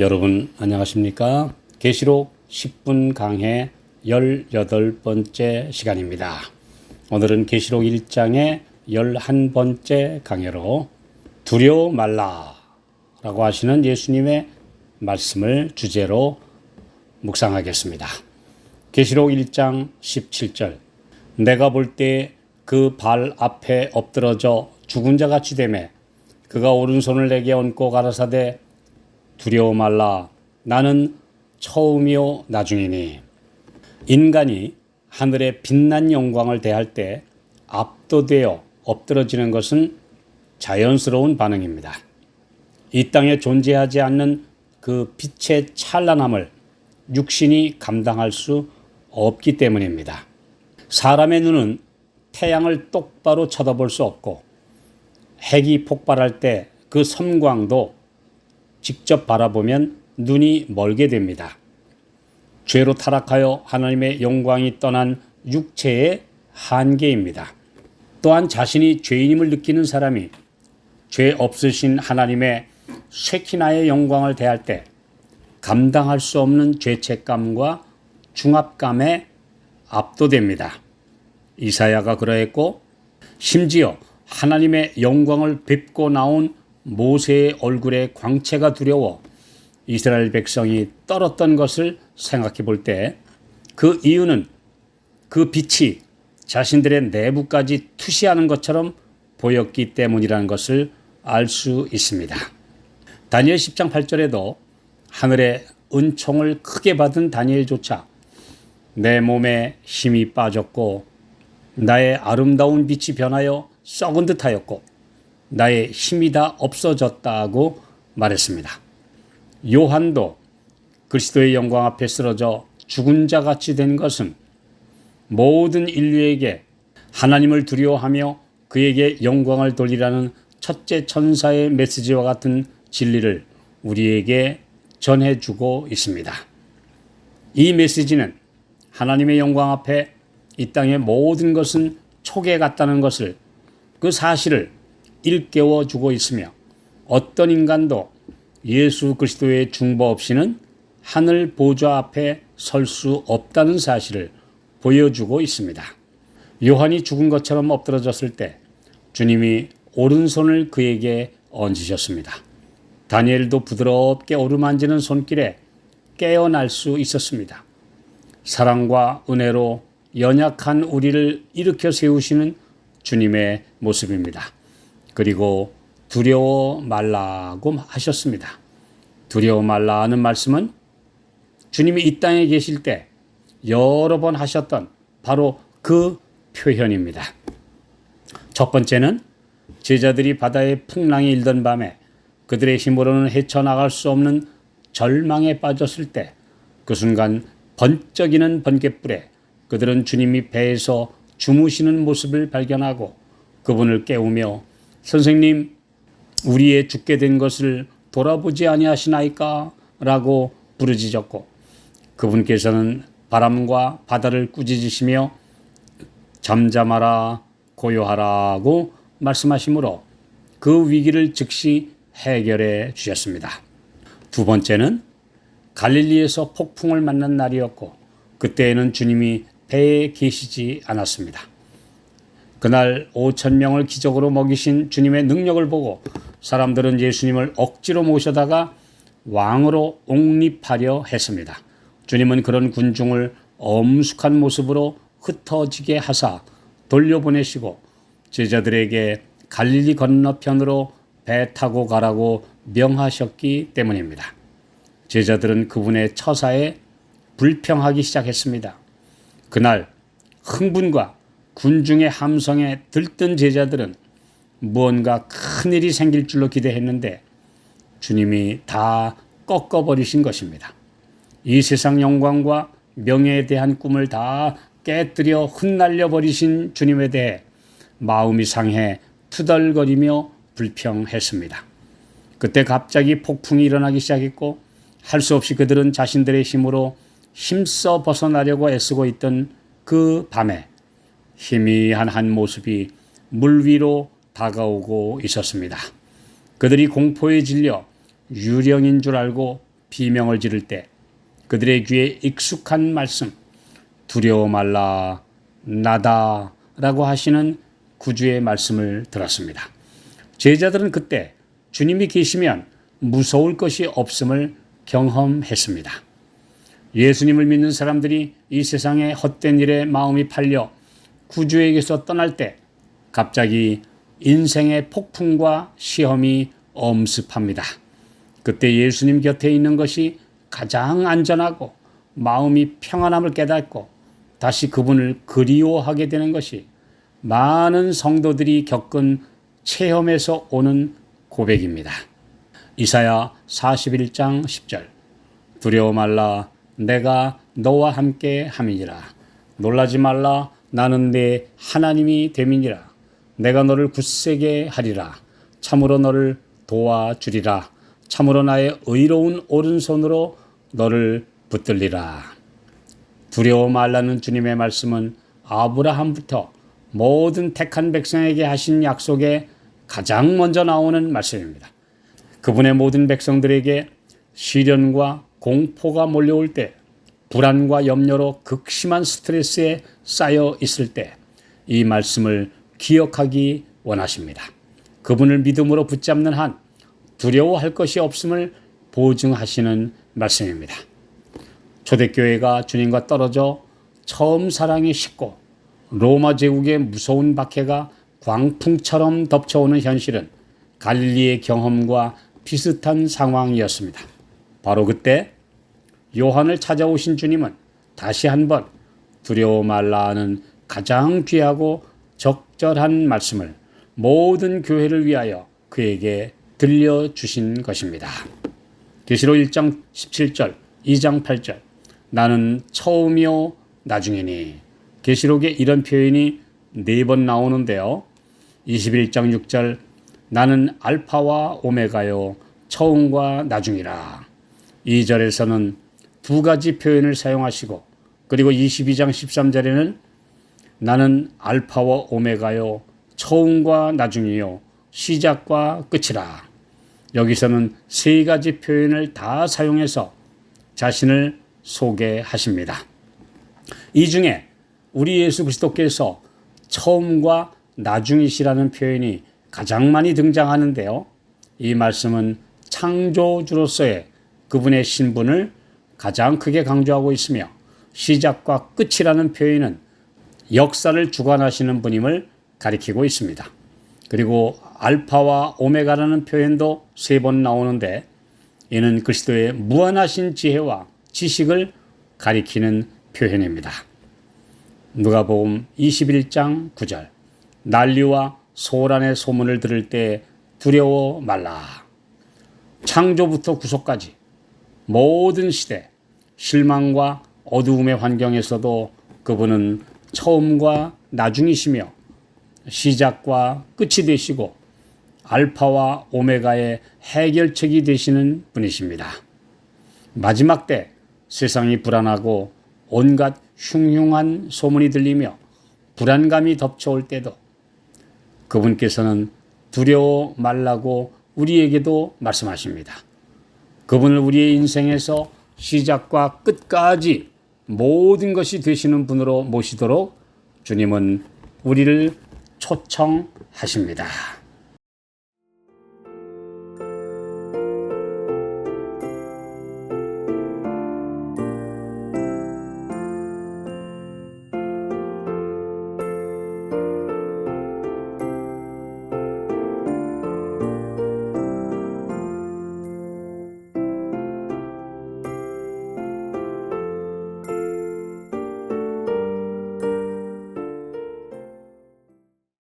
여러분 안녕하십니까? 계시록 10분 강해 18번째 시간입니다. 오늘은 계시록 1장의 11번째 강해로 두려워 말라 라고 하시는 예수님의 말씀을 주제로 묵상하겠습니다. 계시록 1장 17절 내가 볼 때 그 발 앞에 엎드러져 죽은 자 같이 되매 그가 오른손을 내게 얹고 가라사대 두려워 말라 나는 처음이요 나중이니. 인간이 하늘의 빛난 영광을 대할 때 압도되어 엎드러지는 것은 자연스러운 반응입니다. 이 땅에 존재하지 않는 그 빛의 찬란함을 육신이 감당할 수 없기 때문입니다. 사람의 눈은 태양을 똑바로 쳐다볼 수 없고 핵이 폭발할 때 그 섬광도 직접 바라보면 눈이 멀게 됩니다. 죄로 타락하여 하나님의 영광이 떠난 육체의 한계입니다. 또한 자신이 죄인임을 느끼는 사람이 죄 없으신 하나님의 쉐키나의 영광을 대할 때 감당할 수 없는 죄책감과 중압감에 압도됩니다. 이사야가 그러했고 심지어 하나님의 영광을 뵙고 나온 모세의 얼굴의 광채가 두려워 이스라엘 백성이 떨었던 것을 생각해 볼 때 그 이유는 그 빛이 자신들의 내부까지 투시하는 것처럼 보였기 때문이라는 것을 알 수 있습니다. 다니엘 10장 8절에도 하늘의 은총을 크게 받은 다니엘조차 내 몸에 힘이 빠졌고 나의 아름다운 빛이 변하여 썩은 듯하였고 나의 힘이 다 없어졌다고 말했습니다. 요한도 그리스도의 영광 앞에 쓰러져 죽은 자 같이 된 것은 모든 인류에게 하나님을 두려워하며 그에게 영광을 돌리라는 첫째 천사의 메시지와 같은 진리를 우리에게 전해주고 있습니다. 이 메시지는 하나님의 영광 앞에 이 땅의 모든 것은 촉에 같다는 것을, 그 사실을 일깨워 주고 있으며 어떤 인간도 예수 그리스도의 중보 없이는 하늘 보좌 앞에 설 수 없다는 사실을 보여주고 있습니다. 요한이 죽은 것처럼 엎드러졌을 때 주님이 오른손을 그에게 얹으셨습니다. 다니엘도 부드럽게 어루만지는 손길에 깨어날 수 있었습니다. 사랑과 은혜로 연약한 우리를 일으켜 세우시는 주님의 모습입니다. 그리고 두려워 말라고 하셨습니다. 두려워 말라 하는 말씀은 주님이 이 땅에 계실 때 여러 번 하셨던 바로 그 표현입니다. 첫 번째는 제자들이 바다의 풍랑이 일던 밤에 그들의 힘으로는 헤쳐나갈 수 없는 절망에 빠졌을 때 그 순간 번쩍이는 번갯불에 그들은 주님이 배에서 주무시는 모습을 발견하고 그분을 깨우며 선생님 우리의 죽게 된 것을 돌아보지 아니하시나이까? 라고 부르짖었고 그분께서는 바람과 바다를 꾸짖으시며 잠잠하라 고요하라고 말씀하시므로 그 위기를 즉시 해결해 주셨습니다. 두 번째는 갈릴리에서 폭풍을 만난 날이었고 그때에는 주님이 배에 계시지 않았습니다. 그날 5,000명을 기적으로 먹이신 주님의 능력을 보고 사람들은 예수님을 억지로 모셔다가 왕으로 옹립하려 했습니다. 주님은 그런 군중을 엄숙한 모습으로 흩어지게 하사 돌려보내시고 제자들에게 갈릴리 건너편으로 배 타고 가라고 명하셨기 때문입니다. 제자들은 그분의 처사에 불평하기 시작했습니다. 그날 흥분과 군중의 함성에 들뜬 제자들은 무언가 큰일이 생길 줄로 기대했는데 주님이 다 꺾어버리신 것입니다. 이 세상 영광과 명예에 대한 꿈을 다 깨뜨려 흩날려 버리신 주님에 대해 마음이 상해 투덜거리며 불평했습니다. 그때 갑자기 폭풍이 일어나기 시작했고 할 수 없이 그들은 자신들의 힘으로 힘써 벗어나려고 애쓰고 있던 그 밤에 희미한 한 모습이 물 위로 다가오고 있었습니다. 그들이 공포에 질려 유령인 줄 알고 비명을 지를 때 그들의 귀에 익숙한 말씀, 두려워 말라 나다 라고 하시는 구주의 말씀을 들었습니다. 제자들은 그때 주님이 계시면 무서울 것이 없음을 경험했습니다. 예수님을 믿는 사람들이 이 세상의 헛된 일에 마음이 팔려 구주에게서 떠날 때 갑자기 인생의 폭풍과 시험이 엄습합니다. 그때 예수님 곁에 있는 것이 가장 안전하고 마음이 평안함을 깨닫고 다시 그분을 그리워하게 되는 것이 많은 성도들이 겪은 체험에서 오는 고백입니다. 이사야 41장 10절 두려워 말라 내가 너와 함께 함이니라. 놀라지 말라 나는 내 하나님이 됨이니라. 내가 너를 굳세게 하리라. 참으로 너를 도와주리라. 참으로 나의 의로운 오른손으로 너를 붙들리라. 두려워 말라는 주님의 말씀은 아브라함부터 모든 택한 백성에게 하신 약속에 가장 먼저 나오는 말씀입니다. 그분의 모든 백성들에게 시련과 공포가 몰려올 때, 불안과 염려로 극심한 스트레스에 쌓여 있을 때 이 말씀을 기억하기 원하십니다. 그분을 믿음으로 붙잡는 한 두려워할 것이 없음을 보증하시는 말씀입니다. 초대교회가 주님과 떨어져 처음 사랑이 식고 로마 제국의 무서운 박해가 광풍처럼 덮쳐오는 현실은 갈릴리의 경험과 비슷한 상황이었습니다. 바로 그때 요한을 찾아오신 주님은 다시 한번 두려워 말라 하는 가장 귀하고 적절한 말씀을 모든 교회를 위하여 그에게 들려주신 것입니다. 계시록 1장 17절, 2장 8절 나는 처음이요 나중이니. 계시록에 이런 표현이 4번 나오는데요. 21장 6절 나는 알파와 오메가요 처음과 나중이라. 2절에서는 2가지 표현을 사용하시고 그리고 22장 13절에는 나는 알파와 오메가요 처음과 나중이요 시작과 끝이라. 여기서는 3가지 표현을 다 사용해서 자신을 소개하십니다. 이 중에 우리 예수 그리스도께서 처음과 나중이시라는 표현이 가장 많이 등장하는데요. 이 말씀은 창조주로서의 그분의 신분을 가장 크게 강조하고 있으며 시작과 끝이라는 표현은 역사를 주관하시는 분임을 가리키고 있습니다. 그리고 알파와 오메가라는 표현도 3번 나오는데 이는 그리스도의 무한하신 지혜와 지식을 가리키는 표현입니다. 누가복음 21장 9절 난리와 소란의 소문을 들을 때 두려워 말라. 창조부터 구속까지 모든 시대 실망과 어두움의 환경에서도 그분은 처음과 나중이시며 시작과 끝이 되시고 알파와 오메가의 해결책이 되시는 분이십니다. 마지막 때 세상이 불안하고 온갖 흉흉한 소문이 들리며 불안감이 덮쳐올 때도 그분께서는 두려워 말라고 우리에게도 말씀하십니다. 그분을 우리의 인생에서 시작과 끝까지 모든 것이 되시는 분으로 모시도록 주님은 우리를 초청하십니다.